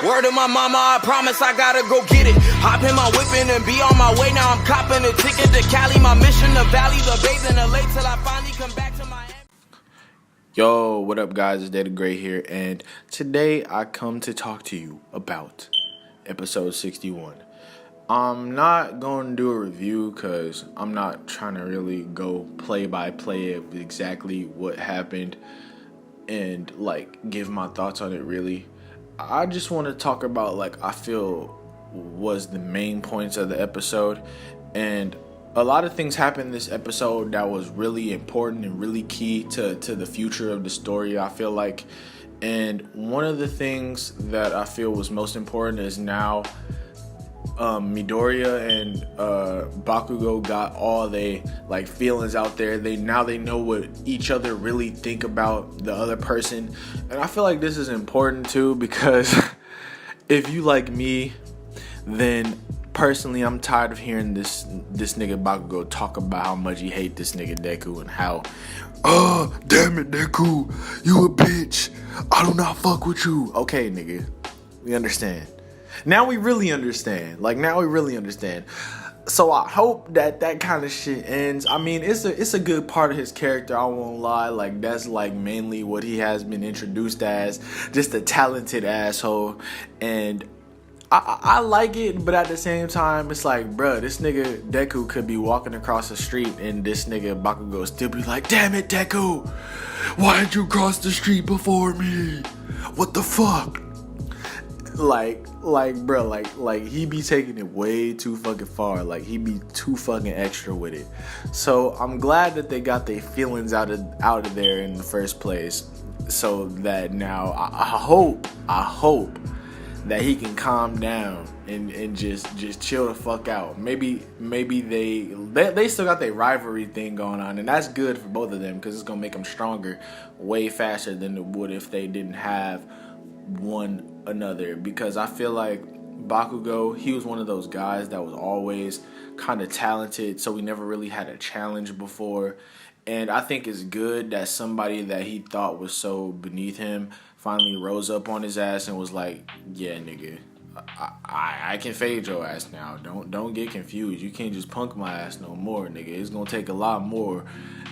Word to my mama, I promise I gotta go get it. Hop in my whipping and be on my way. Now I'm copping a ticket to Cali. My mission to Valley, the babes in the lake till I finally come back to Miami. Yo, what up guys, it's DEKU here, and today I come to talk to you about episode 61. I'm not going to do a review because I'm not trying to really go play by play of exactly what happened and like give my thoughts on it really. I just want to talk about like I feel was the main points of the episode, and a lot of things happened in this episode that was really important and really key to the future of the story, I feel like. And one of the things that I feel was most important is now Midoriya and Bakugo got all they like feelings out there. They know what each other really think about the other person, and I feel like this is important too because if you like me, then personally I'm tired of hearing this nigga Bakugo talk about how much he hate this nigga Deku and how, oh damn it Deku, you a bitch, I do not fuck with you. Okay nigga, we understand. Now we really understand. So I hope that kind of shit ends. I mean, it's a good part of his character, I won't lie. Like, that's like mainly what he has been introduced as, just a talented asshole. And I like it, but at the same time, it's like, bruh, this nigga Deku could be walking across the street and this nigga Bakugo still be like, damn it, Deku, why did you cross the street before me? What the fuck? Like he be taking it way too fucking far. Like he be too fucking extra with it. So I'm glad that they got their feelings out of there in the first place. So that now I hope that he can calm down and just chill the fuck out. Maybe they still got their rivalry thing going on, and that's good for both of them because it's gonna make them stronger way faster than it would if they didn't have one another. Because I feel like Bakugo, he was one of those guys that was always kind of talented, so he never really had a challenge before. And I think it's good that somebody that he thought was so beneath him finally rose up on his ass and was like, yeah nigga, I can fade your ass now. Don't get confused. You can't just punk my ass no more, nigga. It's gonna take a lot more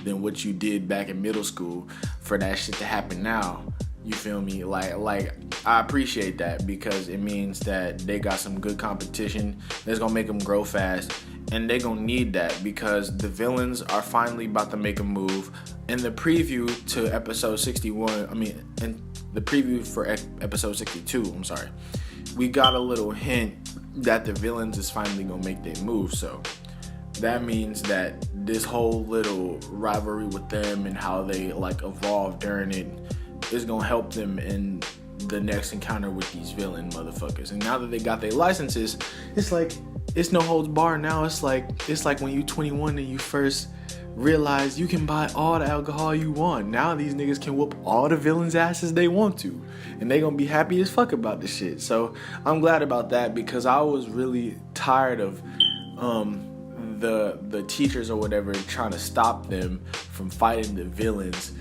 than what you did back in middle school for that shit to happen now. You feel me? Like I appreciate that because it means that they got some good competition that's gonna make them grow fast, and they gonna need that because the villains are finally about to make a move. In the preview to episode 61, in the preview for episode 62, I'm sorry, we got a little hint that the villains is finally gonna make their move. So that means that this whole little rivalry with them and how they like evolve during it is gonna help them in the next encounter with these villain motherfuckers. And now that they got their licenses, it's like it's no holds bar now. It's like when you 21 and you first realize you can buy all the alcohol you want. Now these niggas can whoop all the villains' asses they want to, and they gonna be happy as fuck about this shit. So I'm glad about that because I was really tired of the teachers or whatever trying to stop them from fighting the villains.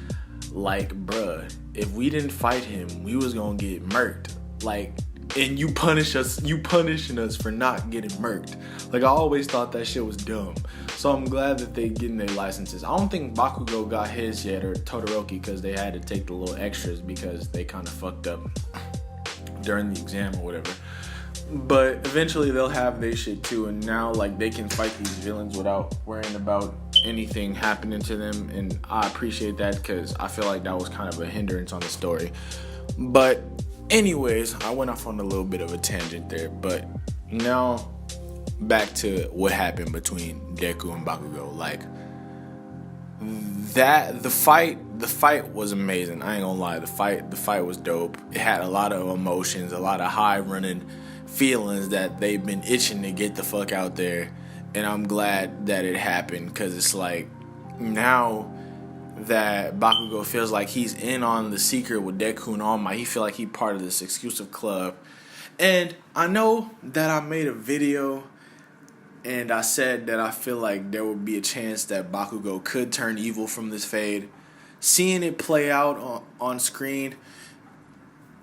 Like, bruh, if we didn't fight him, we was gonna get murked. Like, and you punishing us for not getting murked. Like, I always thought that shit was dumb. So I'm glad that they getting their licenses. I don't think Bakugo got his yet, or Todoroki, because they had to take the little extras because they kind of fucked up during the exam or whatever. But eventually they'll have their shit too, and now like they can fight these villains without worrying about anything happening to them, and I appreciate that because I feel like that was kind of a hindrance on the story. But anyways, I went off on a little bit of a tangent there, but now back to what happened between Deku and Bakugo. Like that, the fight was amazing. I ain't gonna lie, the fight was dope. It had a lot of emotions, a lot of high running feelings that they've been itching to get the fuck out there, and I'm glad that it happened because it's like now that Bakugo feels like he's in on the secret with Deku and All Might. He feel like he part of this exclusive club. And I know that I made a video and I said that I feel like there would be a chance that Bakugo could turn evil from this fade. Seeing it play out on screen,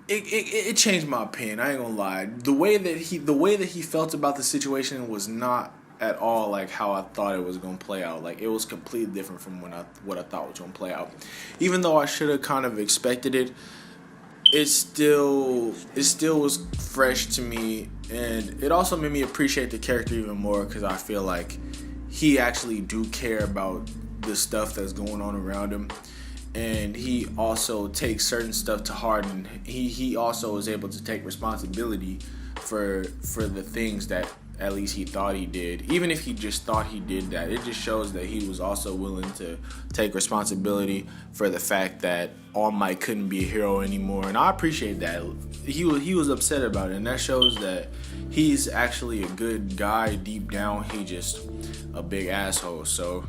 it changed my opinion. I ain't gonna lie. The way that he felt about the situation was not at all like how I thought it was gonna play out. Like, it was completely different from what I thought was gonna play out. Even though I should have kind of expected it, it still was fresh to me, and it also made me appreciate the character even more because I feel like he actually do care about the stuff that's going on around him. And he also takes certain stuff to heart, and he also is able to take responsibility for the things that at least he thought he did. Even if he just thought he did that, it just shows that he was also willing to take responsibility for the fact that All Might couldn't be a hero anymore. And I appreciate that. He was upset about it, and that shows that he's actually a good guy deep down. He just a big asshole. So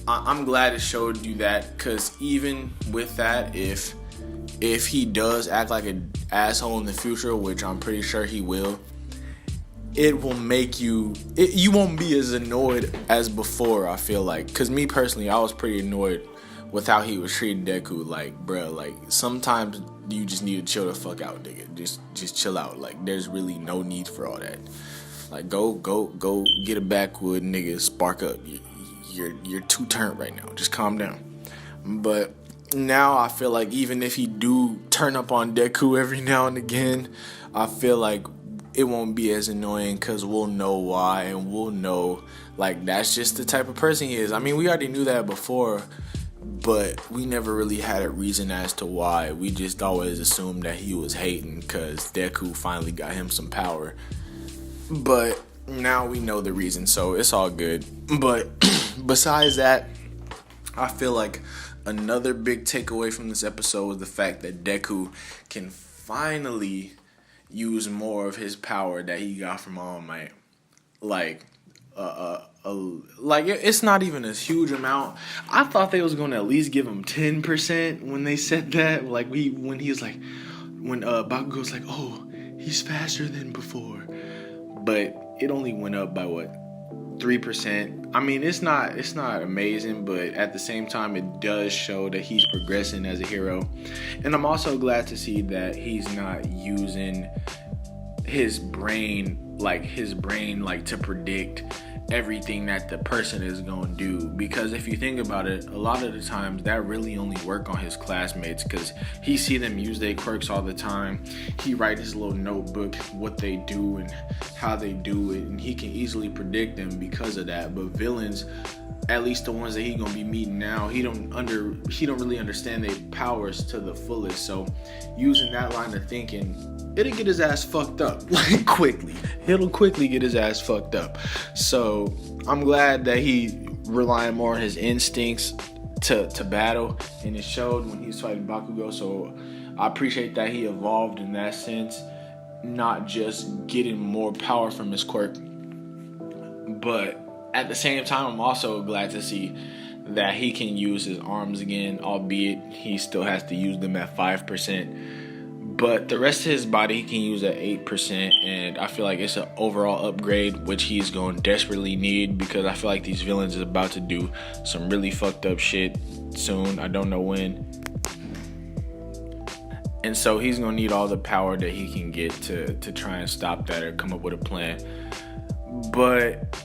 I'm glad it showed you that, because even with that, if he does act like an asshole in the future, which I'm pretty sure he will, it will make you won't be as annoyed as before, I feel like. Because me personally, I was pretty annoyed with how he was treating Deku. Like, bro, like, sometimes you just need to chill the fuck out, nigga. Just chill out. Like, there's really no need for all that. Like, go get a backwood, nigga, spark up. You're too turned right now. Just calm down. But now I feel like even if he do turn up on Deku every now and again, I feel like it won't be as annoying because we'll know why, and we'll know, like, that's just the type of person he is. I mean, we already knew that before, but we never really had a reason as to why. We just always assumed that he was hating because Deku finally got him some power. But now we know the reason, so it's all good. But besides that, I feel like another big takeaway from this episode was the fact that Deku can finally use more of his power that he got from All Might. Like, it's not even a huge amount. I thought they was gonna at least give him 10% when they said that. Like, when he was like, when Bakugo was like, oh, he's faster than before, but it only went up by 3%. I mean, it's not amazing, but at the same time, it does show that he's progressing as a hero. And I'm also glad to see that he's not using his brain to predict everything that the person is going to do, because if you think about it, a lot of the times that really only work on his classmates, because he see them use their quirks all the time. He write his little notebook what they do and how they do it, and he can easily predict them because of that. But villains, at least the ones that he gonna be meeting now, he don't really understand their powers to the fullest. So using that line of thinking, it'll get his ass fucked up, like, quickly. It'll quickly get his ass fucked up. So I'm glad that he relying more on his instincts to battle, and it showed when he was fighting Bakugo. So I appreciate that he evolved in that sense, not just getting more power from his quirk, but at the same time, I'm also glad to see that he can use his arms again, albeit he still has to use them at 5%. But the rest of his body he can use at 8%, and I feel like it's an overall upgrade, which he's going to desperately need, because I feel like these villains is about to do some really fucked up shit soon. I don't know when. And so he's going to need all the power that he can get to try and stop that or come up with a plan. But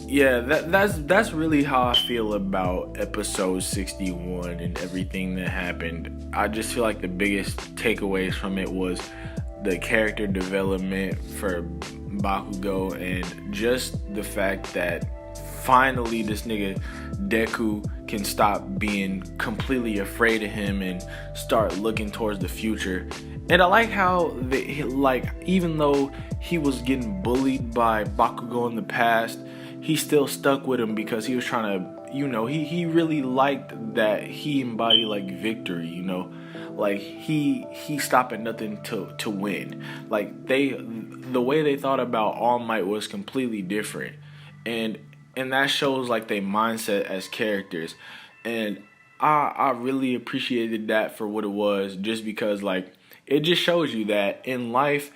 yeah, that's really how I feel about episode 61 and everything that happened. I just feel like the biggest takeaways from it was the character development for Bakugo, and just the fact that finally this nigga Deku can stop being completely afraid of him and start looking towards the future. And I like how even though he was getting bullied by Bakugo in the past, he still stuck with him because he was trying to, he really liked that he embodied like victory, like he stopped at nothing to win. Like, the way they thought about All Might was completely different, and that shows like their mindset as characters. And I really appreciated that for what it was, just because like it just shows you that in life,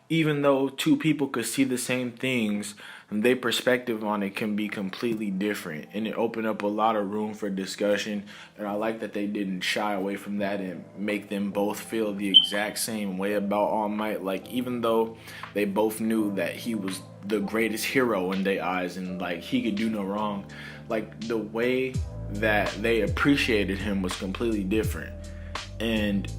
even though two people could see the same things, their perspective on it can be completely different, and it opened up a lot of room for discussion. And I like that they didn't shy away from that and make them both feel the exact same way about All Might. Like, even though they both knew that he was the greatest hero in their eyes and like he could do no wrong, like the way that they appreciated him was completely different. And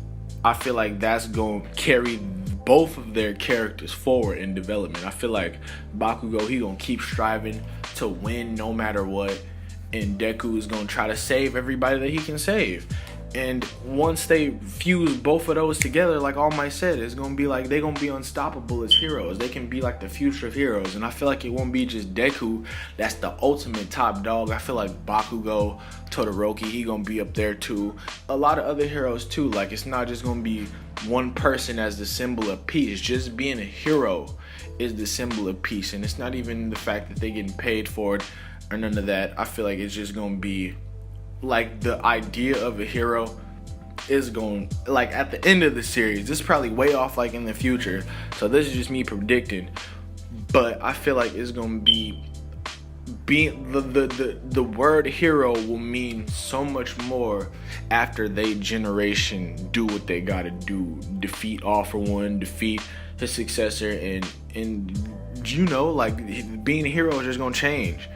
I feel like that's going to carry both of their characters forward in development. I feel like Bakugo, he going to keep striving to win no matter what, and Deku is going to try to save everybody that he can save. And once they fuse both of those together, like All Might said, it's going to be like they're going to be unstoppable as heroes. They can be like the future of heroes. And I feel like it won't be just Deku that's the ultimate top dog. I feel like Bakugo, Todoroki, he going to be up there too. A lot of other heroes too. Like, it's not just going to be one person as the symbol of peace. Just being a hero is the symbol of peace. And it's not even the fact that they're getting paid for it or none of that. I feel like it's just going to be like the idea of a hero is going, like, at the end of the series. This is probably way off, like, in the future, so this is just me predicting, but I feel like it's gonna be being the word hero will mean so much more after they generation do what they gotta do, defeat All For One, defeat his successor, and you know, like, being a hero is just gonna change.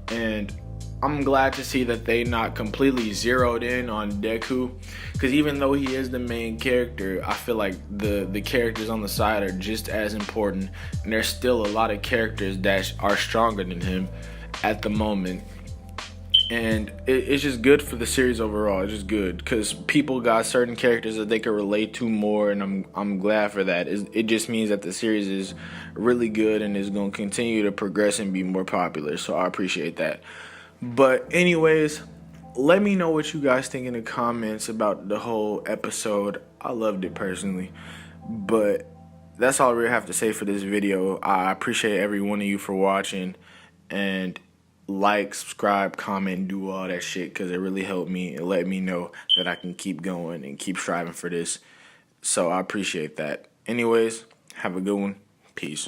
And I'm glad to see that they not completely zeroed in on Deku, because even though he is the main character, I feel like the characters on the side are just as important, and there's still a lot of characters that are stronger than him at the moment. And it's just good for the series overall. It's just good because people got certain characters that they could relate to more, and I'm glad for that. It just means that the series is really good and is going to continue to progress and be more popular, so I appreciate that. But anyways, let me know what you guys think in the comments about the whole episode. I loved it personally. But that's all I really have to say for this video. I appreciate every one of you for watching. And like, subscribe, comment, do all that shit, because it really helped me and let me know that I can keep going and keep striving for this. So I appreciate that. Anyways, have a good one. Peace.